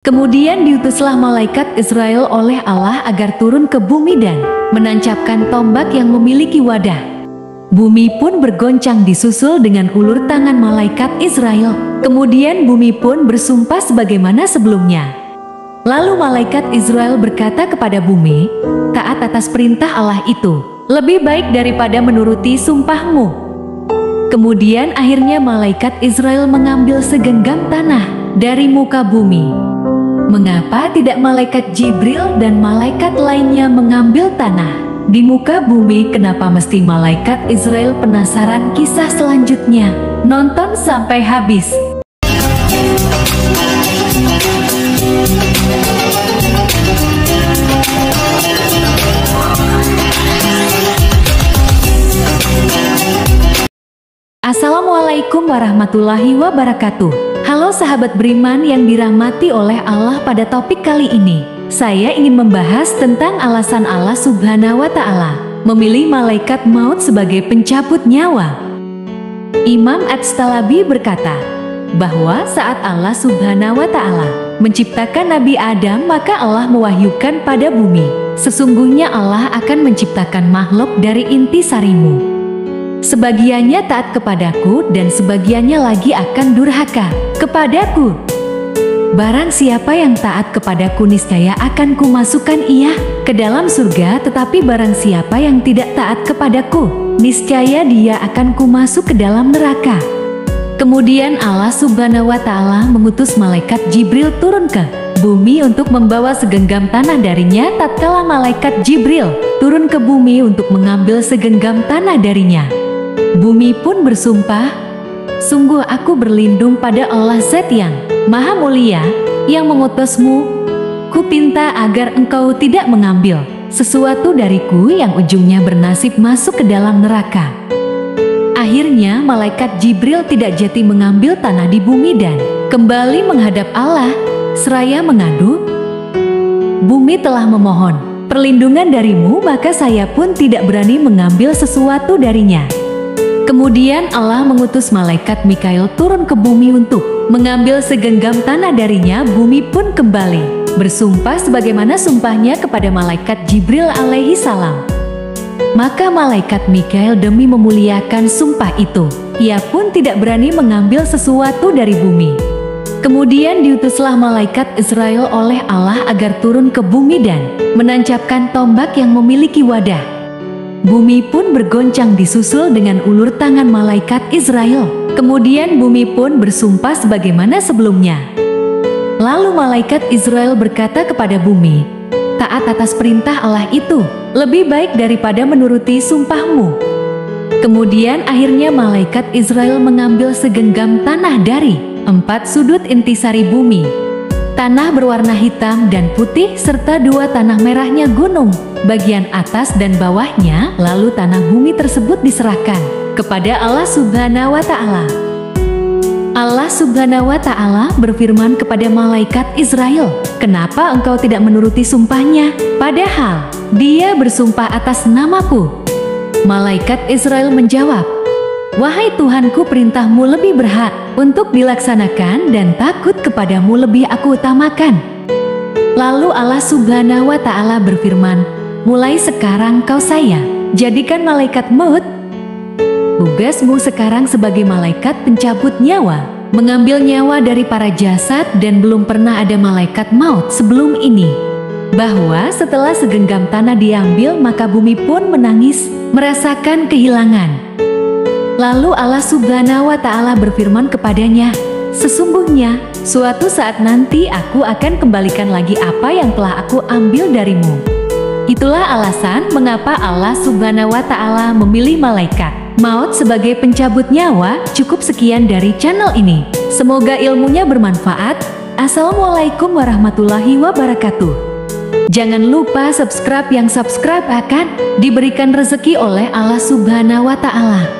Kemudian diutuslah malaikat Israel oleh Allah agar turun ke bumi dan menancapkan tombak yang memiliki wadah. Bumi pun bergoncang disusul dengan ulur tangan malaikat Israel. Kemudian bumi pun bersumpah sebagaimana sebelumnya. Lalu malaikat Israel berkata kepada bumi, "Taat atas perintah Allah itu lebih baik daripada menuruti sumpahmu." Kemudian akhirnya malaikat Israel mengambil segenggam tanah dari muka bumi. Mengapa tidak malaikat Jibril dan malaikat lainnya mengambil tanah di muka bumi? Kenapa mesti malaikat Israel? Penasaran kisah selanjutnya? Nonton sampai habis. Assalamualaikum warahmatullahi wabarakatuh. Halo sahabat beriman yang dirahmati oleh Allah, pada topik kali ini saya ingin membahas tentang alasan Allah Subhanahu wa Ta'ala memilih malaikat maut sebagai pencabut nyawa. Imam At-Talabi berkata bahwa saat Allah Subhanahu wa Ta'ala menciptakan Nabi Adam, maka Allah mewahyukan pada bumi, sesungguhnya Allah akan menciptakan makhluk dari inti sarimu. Sebagiannya taat kepadaku dan sebagiannya lagi akan durhaka kepadaku. Barang siapa yang taat kepadaku, niscaya akan kumasukkan ia ke dalam surga, tetapi barang siapa yang tidak taat kepadaku, niscaya dia akan kumasuk ke dalam neraka. Kemudian Allah Subhanahu wa Ta'ala mengutus malaikat Jibril turun ke bumi untuk membawa segenggam tanah darinya. Tatkala malaikat Jibril turun ke bumi untuk mengambil segenggam tanah darinya, bumi pun bersumpah, "Sungguh aku berlindung pada Allah Zat yang Maha Mulia yang mengutusmu. Kupinta agar engkau tidak mengambil sesuatu dariku yang ujungnya bernasib masuk ke dalam neraka." Akhirnya malaikat Jibril tidak jadi mengambil tanah di bumi dan kembali menghadap Allah seraya mengadu, "Bumi telah memohon perlindungan darimu, maka saya pun tidak berani mengambil sesuatu darinya." Kemudian Allah mengutus malaikat Mikail turun ke bumi untuk mengambil segenggam tanah darinya. Bumi pun kembali bersumpah sebagaimana sumpahnya kepada malaikat Jibril alaihi salam. Maka malaikat Mikail demi memuliakan sumpah itu, ia pun tidak berani mengambil sesuatu dari bumi. Kemudian diutuslah malaikat Israel oleh Allah agar turun ke bumi dan menancapkan tombak yang memiliki wadah. Bumi pun bergoncang disusul dengan ulur tangan malaikat Israel. Kemudian bumi pun bersumpah sebagaimana sebelumnya. Lalu malaikat Israel berkata kepada bumi, "Taat atas perintah Allah itu lebih baik daripada menuruti sumpahmu." Kemudian akhirnya malaikat Israel mengambil segenggam tanah dari 4 sudut intisari bumi. Tanah berwarna hitam dan putih serta 2 tanah merahnya gunung, bagian atas dan bawahnya. Lalu tanah bumi tersebut diserahkan kepada Allah Subhanahu wa Ta'ala. Allah Subhanahu wa Ta'ala berfirman kepada malaikat Israel, "Kenapa engkau tidak menuruti sumpahnya? Padahal dia bersumpah atas namaku." Malaikat Israel menjawab, "Wahai Tuhanku, perintahmu lebih berhak untuk dilaksanakan dan takut kepadamu lebih aku utamakan." Lalu Allah Subhanahu wa Ta'ala berfirman, "Mulai sekarang kau saya jadikan malaikat maut. Tugasmu sekarang sebagai malaikat pencabut nyawa, mengambil nyawa dari para jasad, dan belum pernah ada malaikat maut sebelum ini. Bahwa setelah segenggam tanah diambil, maka bumi pun menangis merasakan kehilangan." Lalu Allah Subhanahu wa Ta'ala berfirman kepadanya, "Sesungguhnya suatu saat nanti aku akan kembalikan lagi apa yang telah aku ambil darimu." Itulah alasan mengapa Allah Subhanahu wa Ta'ala memilih malaikat maut sebagai pencabut nyawa. Cukup sekian dari channel ini. Semoga ilmunya bermanfaat. Assalamualaikum warahmatullahi wabarakatuh. Jangan lupa subscribe, yang subscribe akan diberikan rezeki oleh Allah Subhanahu wa Ta'ala.